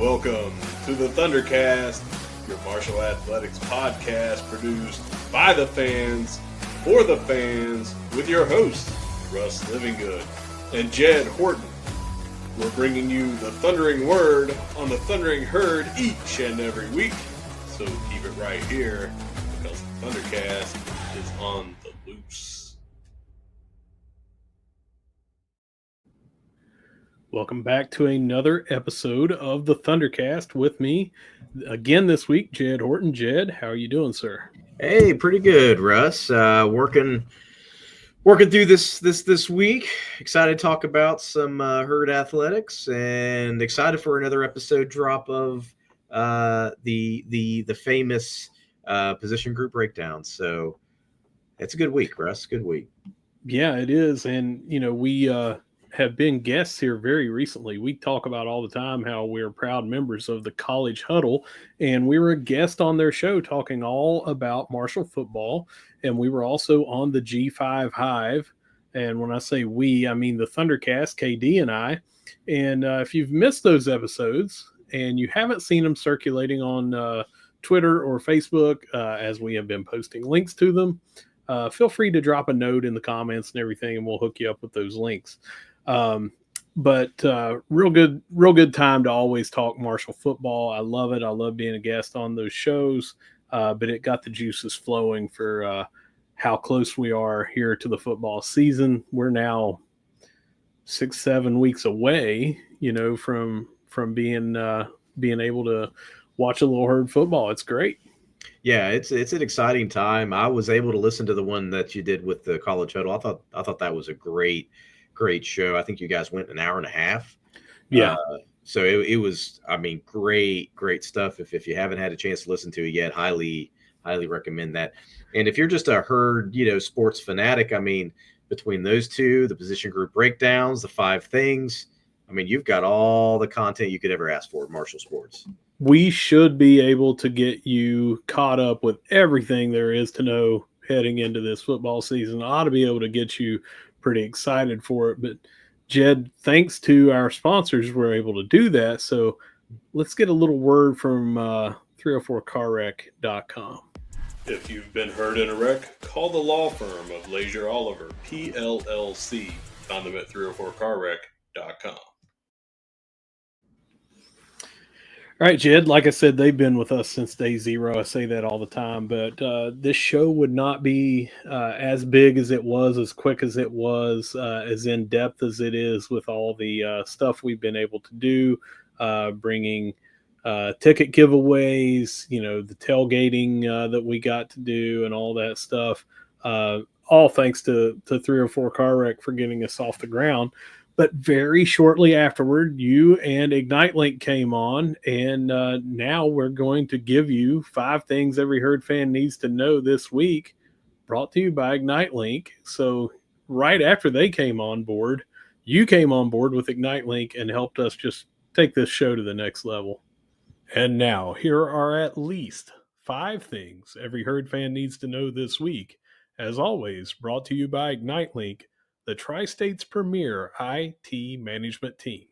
Welcome to the ThunderCast, your martial athletics podcast produced by the fans, for the fans, with your hosts, Russ Livingood and Jed Horton. We're bringing you the thundering word on the thundering herd each and every week, so keep it right here because the ThunderCast is on the loose. Welcome back to another episode of the ThunderCast with me again this week, Jed Horton. Jed, how are you doing, sir? Hey, pretty good, Russ. Working through this week. Excited to talk about some herd athletics, and excited for another episode drop of the famous position group breakdown. So it's a good week, Russ. Good week. Yeah, it is, and we have been guests here very recently. We talk about all the time how we're proud members of the College Huddle, and we were a guest on their show talking all about martial football, and we were also on the G5 Hive. And when I say we, I mean the ThunderCast, KD and I. And if you've missed those episodes and you haven't seen them circulating on Twitter or Facebook, as we have been posting links to them, feel free to drop a note in the comments and everything, and we'll hook you up with those links. But real good time to always talk martial football. I love it. I love being a guest on those shows. But it got the juices flowing for how close we are here to the football season. We're now 6-7 weeks away, from being able to watch a little herd football. It's great. Yeah, it's an exciting time. I was able to listen to the one that you did with the College Huddle. I thought that was a great show. I think you guys went an hour and a half. Yeah. So it was, great stuff. If you haven't had a chance to listen to it yet, highly recommend that. And if you're just a herd, sports fanatic, between those two, the position group breakdowns, the 5 things, you've got all the content you could ever ask for in martial sports. We should be able to get you caught up with everything there is to know heading into this football season. I ought to be able to get you pretty excited for it. But Jed, thanks to our sponsors, we're able to do that. So let's get a little word from 304carwreck.com. If you've been hurt in a wreck, call the law firm of Leasure Oliver PLLC. Found them at 304carwreck.com. All right, Jed, like I said, they've been with us since day zero. I say that all the time, but this show would not be as big as it was, as quick as it was, as in-depth as it is with all the stuff we've been able to do, bringing ticket giveaways, the tailgating that we got to do and all that stuff, all thanks to 304 Car Wreck for getting us off the ground. But very shortly afterward, you and ignite.link came on, and now we're going to give you 5 things every herd fan needs to know this week, brought to you by ignite.link. So right after they came on board, you came on board with ignite.link and helped us just take this show to the next level. And now, here are at least 5 things every herd fan needs to know this week. As always, brought to you by ignite.link, the Tri-State's premier IT management team.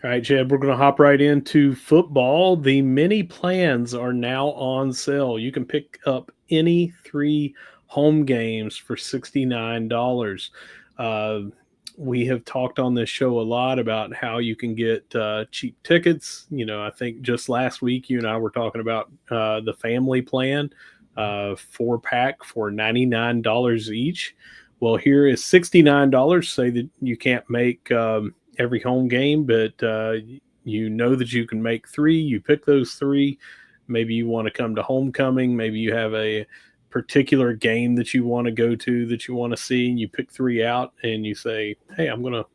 All right, Jed, we're going to hop right into football. The mini plans are now on sale. You can pick up any 3 home games for $69. We have talked on this show a lot about how you can get cheap tickets. I think just last week, you and I were talking about the family plan. 4-pack for $99 each. Well, here is $69. Say that you can't make every home game, but you know that you can make 3. You pick those 3. Maybe you want to come to homecoming. Maybe you have a particular game that you want to go to, that you want to see, and you pick 3 out and you say, hey, I'm going to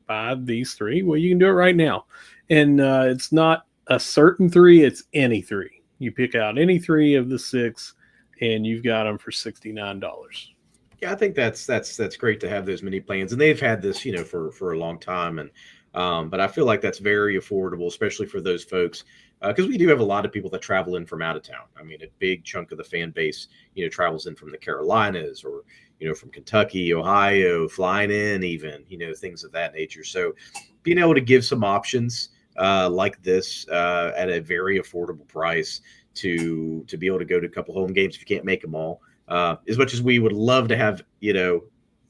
buy these 3. Well, you can do it right now. And it's not a certain 3, it's any 3. You pick out any 3 of the 6 and you've got them for $69. Yeah, I think that's great to have those mini plans, and they've had this, for a long time, and but I feel like that's very affordable, especially for those folks, because we do have a lot of people that travel in from out of town. A big chunk of the fan base, travels in from the Carolinas or from Kentucky, Ohio, flying in, even things of that nature. So being able to give some options like this at a very affordable price to be able to go to a couple home games if you can't make them all. As much as we would love to have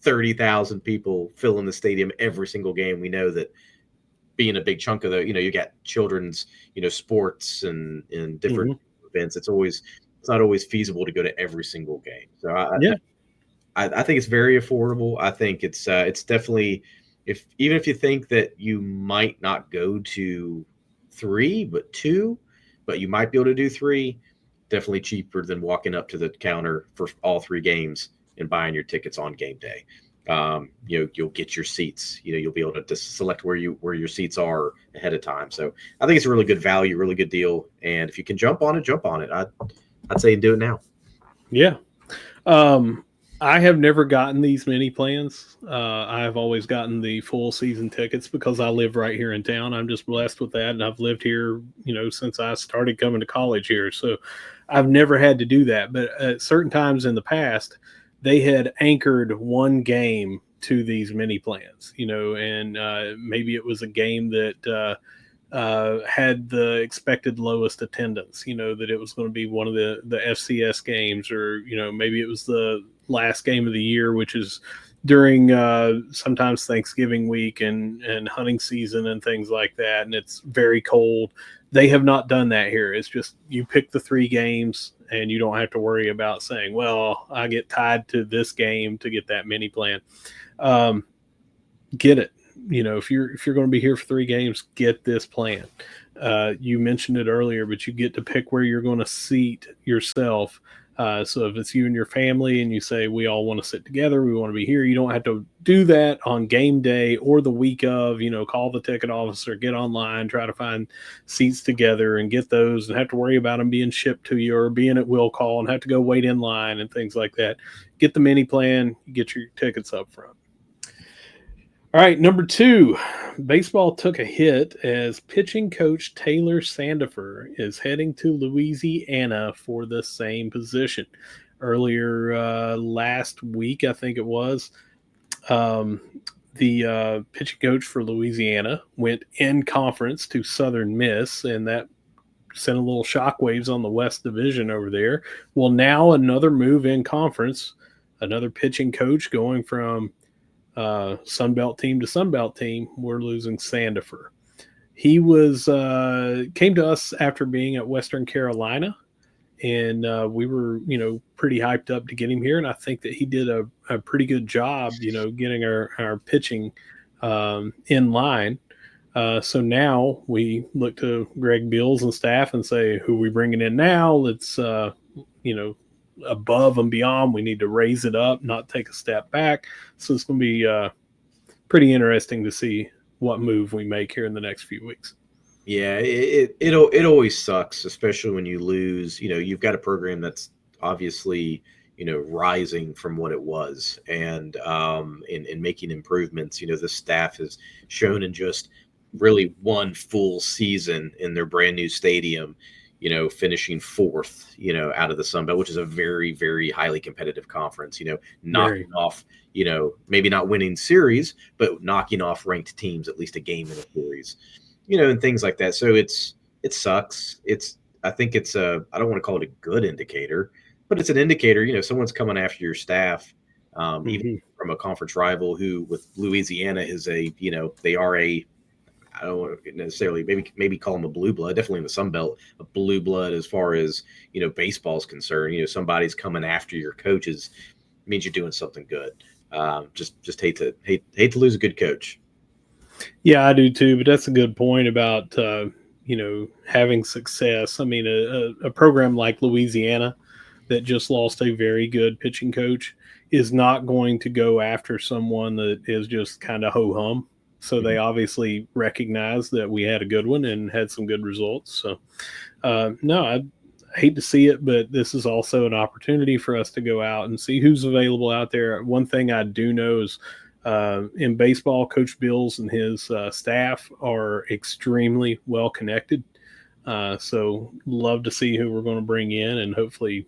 30,000 people filling the stadium every single game, we know that being a big chunk of the you got children's sports and different events. It's not always feasible to go to every single game. So I think it's very affordable. I think it's definitely, even if you think that you might not go to 3 but 2, but you might be able to do 3, definitely cheaper than walking up to the counter for all 3 games and buying your tickets on game day. You'll get your seats. You'll be able to just select where your seats are ahead of time. So I think it's a really good value, really good deal. And if you can jump on it. I'd say do it now. Yeah. I have never gotten these mini plans. I have always gotten the full season tickets because I live right here in town. I'm just blessed with that, and I've lived here, since I started coming to college here. So I've never had to do that. But at certain times in the past, they had anchored one game to these mini plans, and maybe it was a game that had the expected lowest attendance, that it was going to be one of the FCS games, or, maybe it was the last game of the year, which is during sometimes Thanksgiving week and hunting season and things like that. And it's very cold. They have not done that here. It's just you pick the 3 games and you don't have to worry about saying, well, I get tied to this game to get that mini plan. Get it. If you're going to be here for 3 games, get this plan. You mentioned it earlier, but you get to pick where you're going to seat yourself. So if it's you and your family and you say, we all want to sit together, we want to be here, you don't have to do that on game day or the week of, call the ticket officer, get online, try to find seats together and get those, and have to worry about them being shipped to you or being at will call and have to go wait in line and things like that. Get the mini plan, get your tickets up front. All right, number 2, baseball took a hit as pitching coach Taylor Sandifer is heading to Louisiana for the same position. Earlier last week, I think it was, the pitching coach for Louisiana went in conference to Southern Miss, and that sent a little shockwaves on the West Division over there. Well, now another move in conference, another pitching coach going from Sunbelt team to Sunbelt team. We're losing Sandifer. He came to us after being at Western Carolina, and we were pretty hyped up to get him here, and I think that he did a pretty good job getting our pitching in line. So now we look to Greg Beals and staff and say, who are we bringing in now? Let's above and beyond. We need to raise it up, not take a step back. So it's going to be pretty interesting to see what move we make here in the next few weeks. Yeah, it always sucks, especially when you lose. You've got a program that's obviously rising from what it was, and in making improvements. The staff has shown in just really one full season in their brand new stadium, finishing 4th, out of the Sun Belt, which is a very, very highly competitive conference, knocking off, maybe not winning series, but knocking off ranked teams, at least a game in a series, and things like that. So it sucks. I think it's I don't want to call it a good indicator, but it's an indicator, someone's coming after your staff, even from a conference rival who with Louisiana is they are I don't want to necessarily maybe call them a blue blood, definitely in the Sun Belt, a blue blood as far as, baseball is concerned. Somebody's coming after your coaches means you're doing something good. Just hate to lose a good coach. Yeah, I do too, but that's a good point about, having success. I mean, a program like Louisiana that just lost a very good pitching coach is not going to go after someone that is just kind of ho-hum. So they obviously recognize that we had a good one and had some good results. So, no, I hate to see it, but this is also an opportunity for us to go out and see who's available out there. One thing I do know is in baseball, Coach Bills and his staff are extremely well connected. So love to see who we're going to bring in and hopefully,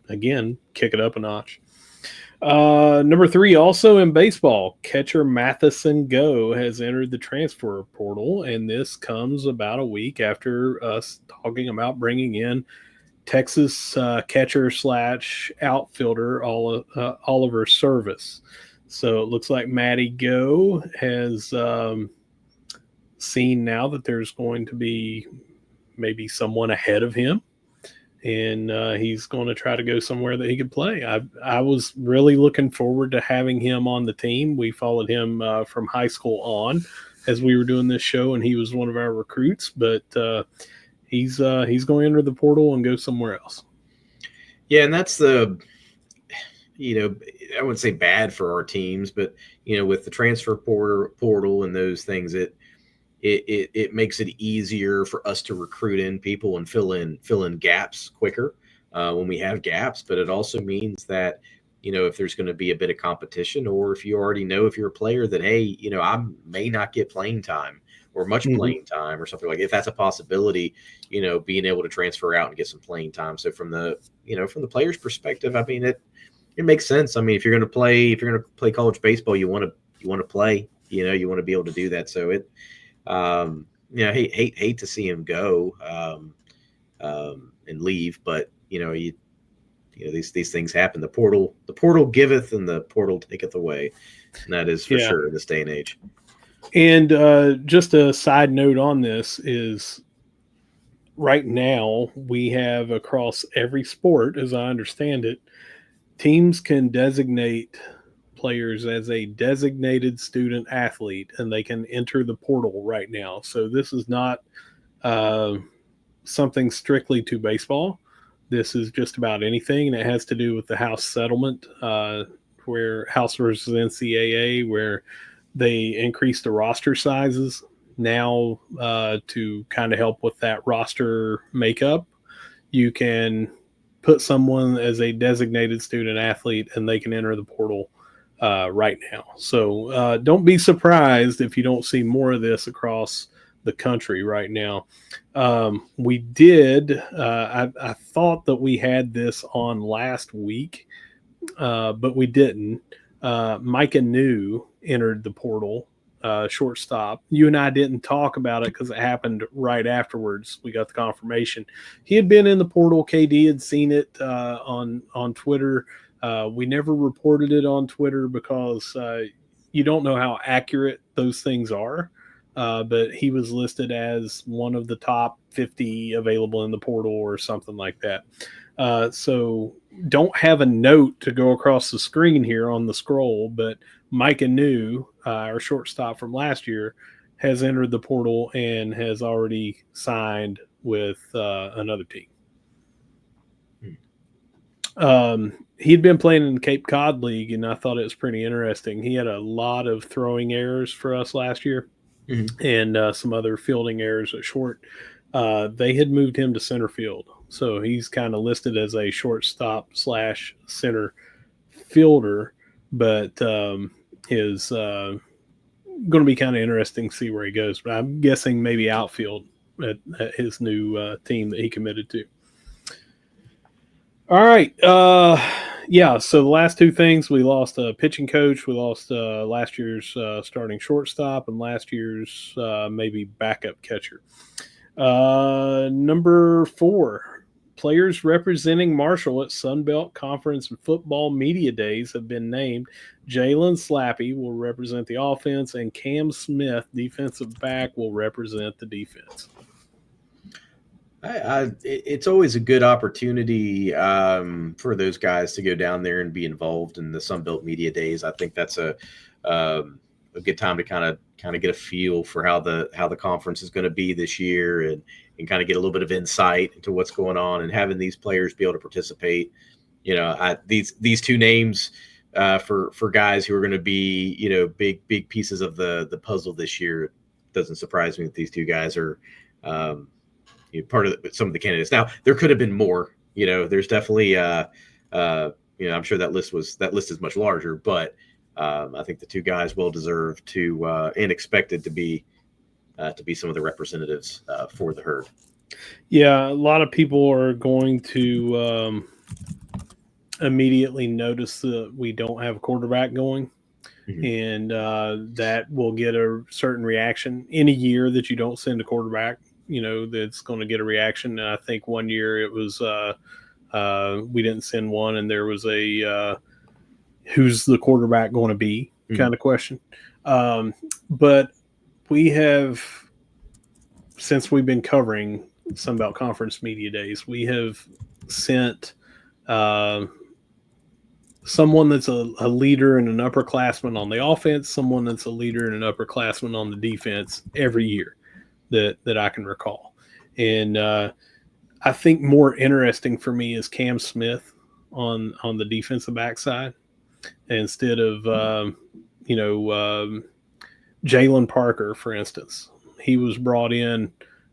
again, kick it up a notch. Number 3, also in baseball, catcher Matheson Go has entered the transfer portal, and this comes about a week after us talking about bringing in Texas catcher slash outfielder Oliver Service. So it looks like Matty Go has seen now that there's going to be maybe someone ahead of him, and he's going to try to go somewhere that he could play. I was really looking forward to having him on the team. We followed him from high school on as we were doing this show, and he was one of our recruits. But he's going to enter the portal and go somewhere else. Yeah, and that's I wouldn't say bad for our teams, but with the transfer portal and those things, it makes it easier for us to recruit in people and fill in gaps quicker when we have gaps. But it also means that if there's going to be a bit of competition, or if you already know if you're a player that, hey, I may not get playing time or much playing time or something, like if that's a possibility, being able to transfer out and get some playing time. So from the player's perspective, I mean, it makes sense. I mean, if you're going to play college baseball, you want to play, you want to be able to do that. So it. Hate to see him go and leave, but these things happen. The portal giveth and the portal taketh away, and that is for sure in this day and age. And just a side note on this is, right now we have across every sport, as I understand it, teams can designate players as a designated student athlete, and they can enter the portal right now. So this is not something strictly to baseball. This is just about anything, and it has to do with the House settlement, where House versus NCAA, where they increased the roster sizes now to kind of help with that roster makeup. You can put someone as a designated student athlete, and they can enter the portal right now. So don't be surprised if you don't see more of this across the country right now. We did, I thought that we had this on last week, but we didn't. Micah New entered the portal, shortstop. You and I didn't talk about it because it happened right afterwards. We got the confirmation. He had been in the portal. KD had seen it on Twitter. We never reported it on Twitter because you don't know how accurate those things are. But he was listed as one of the top 50 available in the portal or something like that. So don't have a note to go across the screen here on the scroll, but Micah New, our shortstop from last year, has entered the portal and has already signed with another team. He'd been playing in the Cape Cod League, and I thought it was pretty interesting. He had a lot of throwing errors for us last year, and some other fielding errors at short. They had moved him to center field, so he's kind of listed as a shortstop / center fielder, but is going to be kind of interesting to see where he goes. But I'm guessing maybe outfield at his new team that he committed to. All right. So the last two things, we lost a pitching coach. We lost last year's starting shortstop and last year's maybe backup catcher. Number 4, players representing Marshall at Sunbelt Conference Football Media Days have been named. Jalen Slappy will represent the offense, and Cam Smith, defensive back, will represent the defense. It's always a good opportunity for those guys to go down there and be involved in the Sunbelt Media Days. I think that's a good time to kind of get a feel for how the conference is going to be this year, and kind of get a little bit of insight into what's going on, and having these players be able to participate. These two names for guys who are going to be big pieces of the puzzle this year. It doesn't surprise me that these two guys are part of some of the candidates. Now, there could have been more. There's definitely I'm sure that list is much larger, but I think the two guys well deserved to and expected to be some of the representatives for the herd. Yeah, a lot of people are going to immediately notice that we don't have a quarterback going. And that will get a certain reaction. Any year that you don't send a quarterback, that's going to get a reaction. And I think one year it was we didn't send one, and there was a who's the quarterback going to be kind of question. But we have, since we've been covering Sunbelt Conference Media Days, we have sent someone that's a leader and an upperclassman on the offense, someone that's a leader and an upperclassman on the defense every year that I can recall. And I think more interesting for me is Cam Smith on the defensive backside instead of Jalen Parker, for instance. He was brought in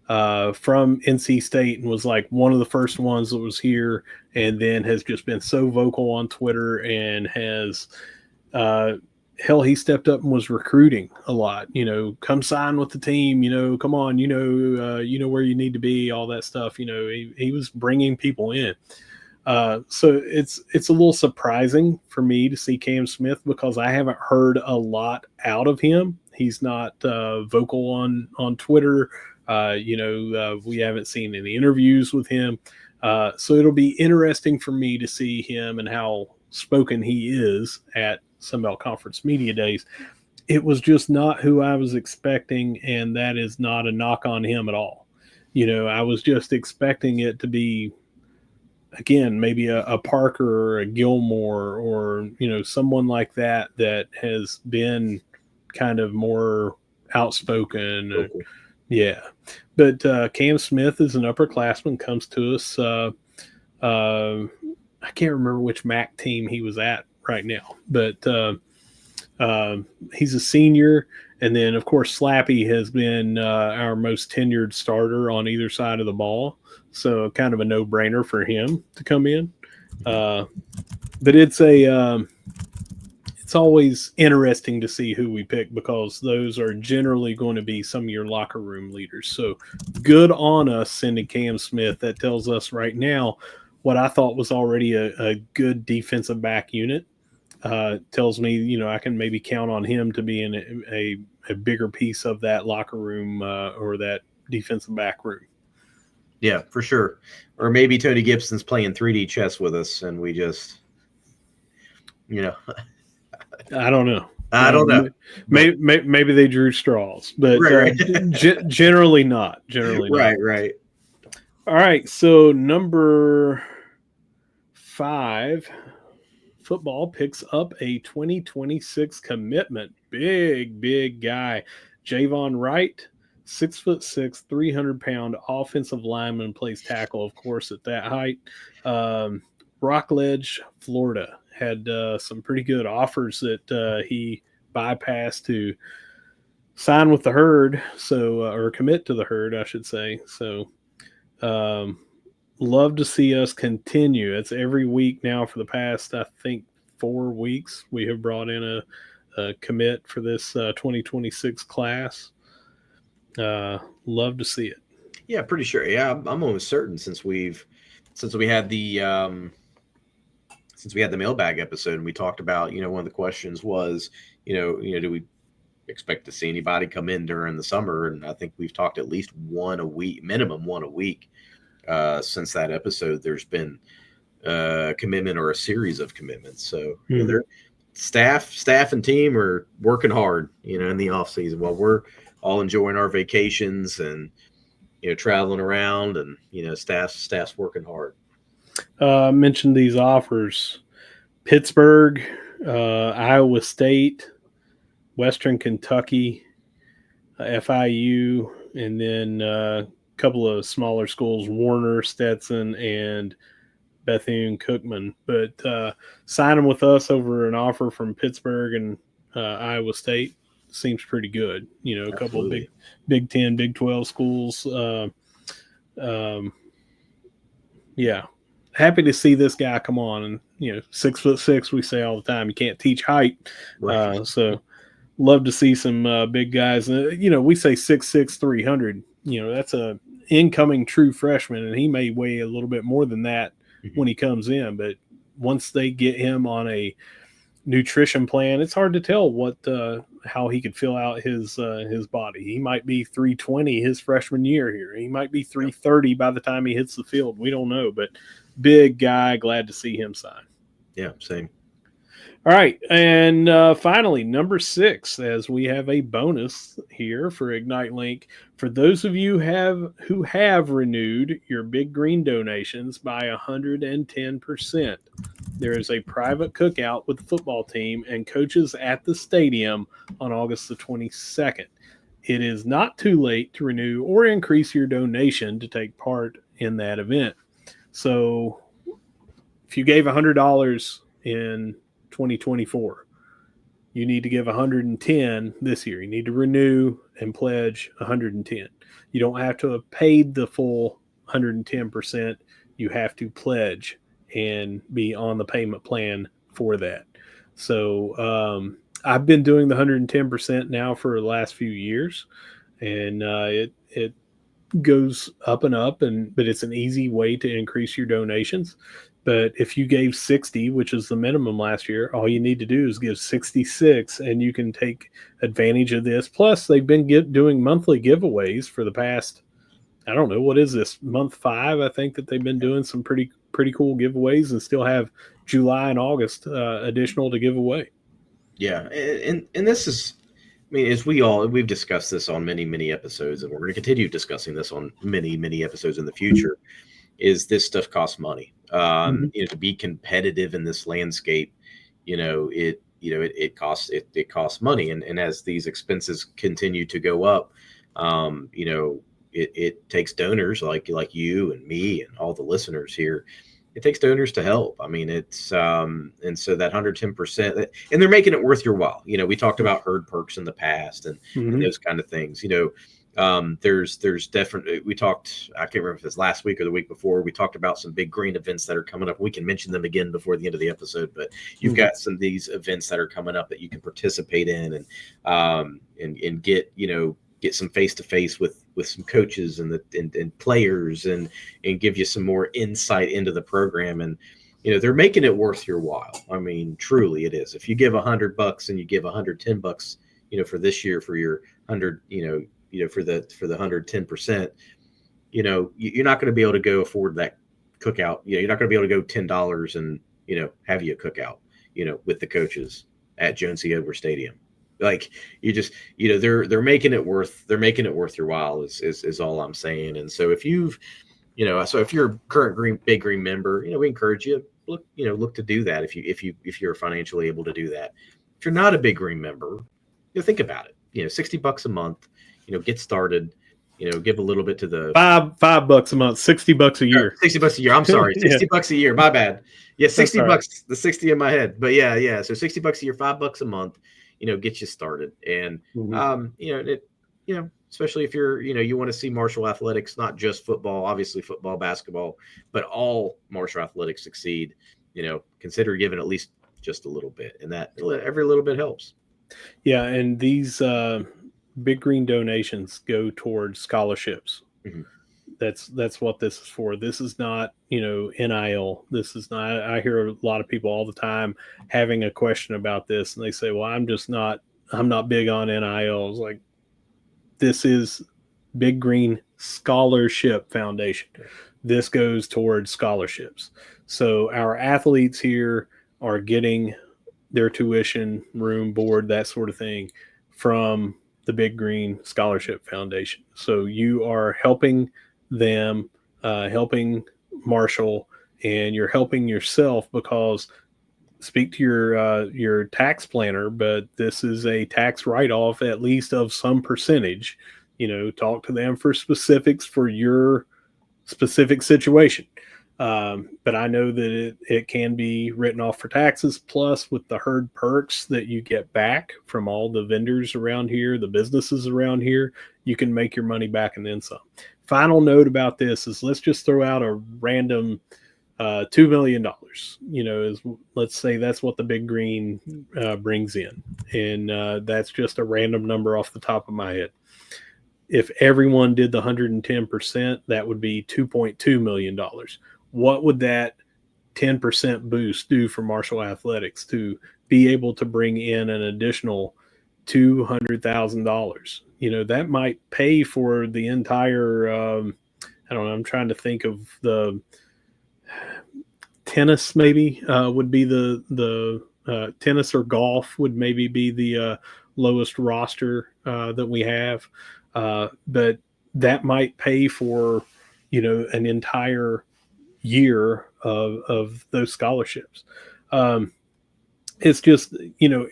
from NC State and was like one of the first ones that was here, and then has just been so vocal on Twitter and has he stepped up and was recruiting a lot. Come sign with the team. Come on. Where you need to be. All that stuff. He was bringing people in. So it's a little surprising for me to see Cam Smith because I haven't heard a lot out of him. He's not vocal on Twitter. We haven't seen any interviews with him. So it'll be interesting for me to see him and how spoken he is at Sunbelt Conference Media Days. It was just not who I was expecting, and that is not a knock on him at all. I was just expecting it to be, again, maybe a Parker or a Gilmore or, someone like that has been kind of more outspoken. Okay. Yeah. But Cam Smith is an upperclassman, comes to us. I can't remember which MAC team he was at right now, but he's a senior. And then, of course, Slappy has been our most tenured starter on either side of the ball. So kind of a no-brainer for him to come in. But it's always interesting to see who we pick because those are generally going to be some of your locker room leaders. So good on us sending Cam Smith. That tells us right now what I thought was already a good defensive back unit. Tells me, I can maybe count on him to be in a bigger piece of that locker room or that defensive back room. Yeah, for sure. Or maybe Tony Gibson's playing 3D chess with us and we just, I don't know. I don't know. Maybe they drew straws, but right. Generally not. Generally not. Right. All right. So number 5, football picks up a 2026 commitment. Big guy. Javon Wright, 6'6", 300-pound offensive lineman, plays tackle, of course, at that height. Rockledge, Florida. Had some pretty good offers that he bypassed to sign with the Herd, or commit to the Herd, I should say. So, love to see us continue. It's every week now for the past, I think, 4 weeks. We have brought in a commit for this 2026 class. Love to see it. Yeah, pretty sure. Yeah, I'm almost certain since we had the mailbag episode and we talked about, one of the questions was, do we expect to see anybody come in during the summer? And I think we've talked at least minimum one a week since that episode. There's been a commitment or a series of commitments. So staff and team are working hard, in the off season while we're all enjoying our vacations and, traveling around and, staff's working hard. Mentioned these offers: Pittsburgh, Iowa State, Western Kentucky, FIU, and then a couple of smaller schools, Warner, Stetson, and Bethune-Cookman. But signing with us over an offer from Pittsburgh and Iowa State seems pretty good. A couple of Big 10, Big 12 schools. Yeah. Happy to see this guy come on, and 6'6", we say all the time, you can't teach height. Right. So love to see some big guys. We say 6'6", 300. That's a incoming true freshman, and he may weigh a little bit more than that when he comes in. But once they get him on a nutrition plan, it's hard to tell how he could fill out his body. He might be 320 his freshman year here. He might be 330 by the time he hits the field. We don't know, but big guy. Glad to see him sign. Yeah, same. All right, and finally, number 6, as we have a bonus here for Ignite.Link. For those of you who have renewed your Big Green donations by 110%, there is a private cookout with the football team and coaches at the stadium on August the 22nd. It is not too late to renew or increase your donation to take part in that event. So if you gave $100 in 2024, you need to give 110 this year. You need to renew and pledge 110. You don't have to have paid the full 110%. You have to pledge and be on the payment plan for that. So I've been doing the 110% now for the last few years, and it goes up and up, but it's an easy way to increase your donations. But if you gave 60, which is the minimum last year, all you need to do is give 66, and you can take advantage of this. Plus, they've been doing monthly giveaways for the past, I don't know, what is this, month 5? I think that they've been doing some pretty cool giveaways, and still have July and August additional to give away. Yeah, and this is, I mean, as we've discussed this on many episodes, and we're going to continue discussing this on many episodes in the future. Is this stuff costs money? To be competitive in this landscape, it costs money, and as these expenses continue to go up, it takes donors like you and me and all the listeners here. It takes donors to help. I mean, it's and so that 110%, and they're making it worth your while. We talked about herd perks in the past and those kind of things. There's definitely, we talked, I can't remember if it was last week or the week before, we talked about some big green events that are coming up. We can mention them again before the end of the episode, but you've got some of these events that are coming up that you can participate in and get some face-to-face with some coaches and players and give you some more insight into the program. And, they're making it worth your while. I mean, truly it is. If you give $100 and you give $110, for this year, for your 100, for the 110%, you're not going to be able to go afford that cookout. You're not going to be able to go $10 and, have you a cookout, with the coaches at Joan C. Over Stadium. Like, you just, they're making it worth your while is all I'm saying. And so if you've, so if you're a current Big Green member, we encourage you look to do that. If you're financially able to do that. If you're not a Big Green member, think about it, $60 a month, get started, give a little bit to the $5 a month, $60 a year, $60 a year. I'm sorry. $60 a year. My bad. Yeah. $60, right. The 60 in my head, but yeah. So $60 a year, $5 a month, get you started. And, especially if you're, you want to see martial athletics, not just football, obviously football, basketball, but all martial athletics succeed, consider giving at least just a little bit, and that every little bit helps. Yeah. And these, Big Green donations go towards scholarships. That's what this is for. This is not, NIL. This is not, I hear a lot of people all the time having a question about this, and they say, well, I'm not big on NIL. I was like, this is Big Green Scholarship Foundation. This goes towards scholarships. So our athletes here are getting their tuition, room, board, that sort of thing from the Big Green Scholarship Foundation. So you are helping them, helping Marshall, and you're helping yourself, because speak to your tax planner, but this is a tax write-off at least of some percentage. Talk to them for specifics for your specific situation. But I know that it can be written off for taxes, plus with the herd perks that you get back from all the vendors around here, the businesses around here, you can make your money back and then some. Final note about this is, let's just throw out a random $2 million, let's say that's what the Big Green brings in. And that's just a random number off the top of my head. If everyone did the 110%, that would be $2.2 million. What would that 10% boost due for Marshall Athletics to be able to bring in an additional $200,000. That might pay for the entire. I don't know. I'm trying to think of the tennis. Maybe would be the tennis or golf would maybe be the lowest roster that we have, but that might pay for an entire year of those scholarships. It's just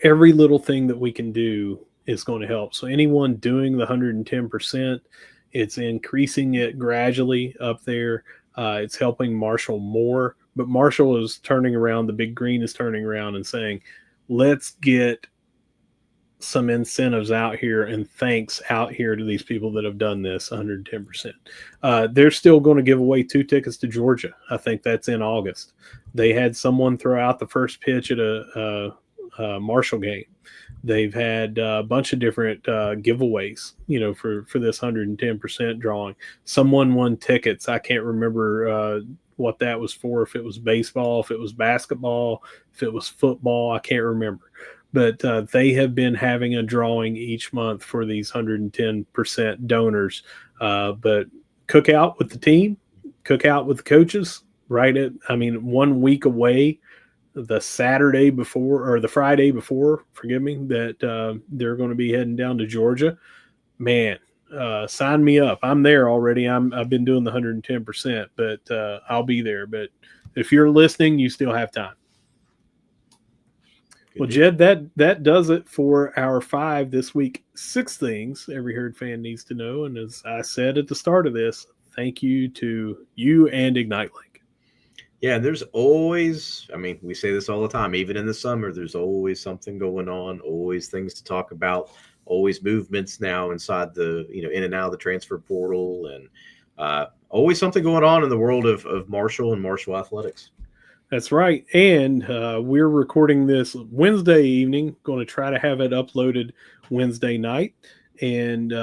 every little thing that we can do is going to help. So anyone doing the 110%, it's increasing it gradually up there. It's helping Marshall more, but Marshall is turning around. The Big Green is turning around and saying, let's get some incentives out here and thanks out here to these people that have done this 110%. They're still going to give away 2 tickets to Georgia. I think that's in August. They had someone throw out the first pitch at a Marshall game. They've had a bunch of different giveaways, for this 110% drawing. Someone won tickets. I can't remember what that was for, if it was baseball, if it was basketball, if it was football, I can't remember. But they have been having a drawing each month for these 110% donors. But cook out with the team, cook out with the coaches, right? 1 week away, the Saturday before, or the Friday before, forgive me, that they're going to be heading down to Georgia. Man, sign me up. I'm there already. I've been doing the 110%, but I'll be there. But if you're listening, you still have time. Well, Jed, that does it for our 5 this week. 6 things every Herd fan needs to know. And as I said at the start of this, thank you to you and ignite.link. Yeah, there's always, we say this all the time, even in the summer, there's always something going on, always things to talk about, always movements now inside the, in and out of the transfer portal, and always something going on in the world of Marshall and Marshall athletics. That's right. And we're recording this Wednesday evening, going to try to have it uploaded Wednesday night. And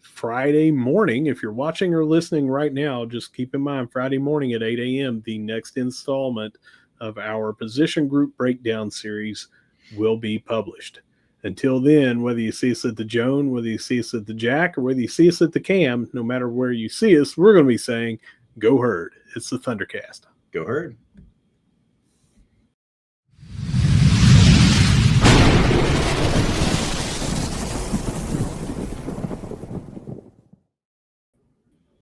Friday morning, if you're watching or listening right now, just keep in mind, Friday morning at 8 a.m., the next installment of our position group breakdown series will be published. Until then, whether you see us at the Joan, whether you see us at the Jack, or whether you see us at the Cam, no matter where you see us, we're going to be saying, go Herd. It's the ThunderCast. Go Herd.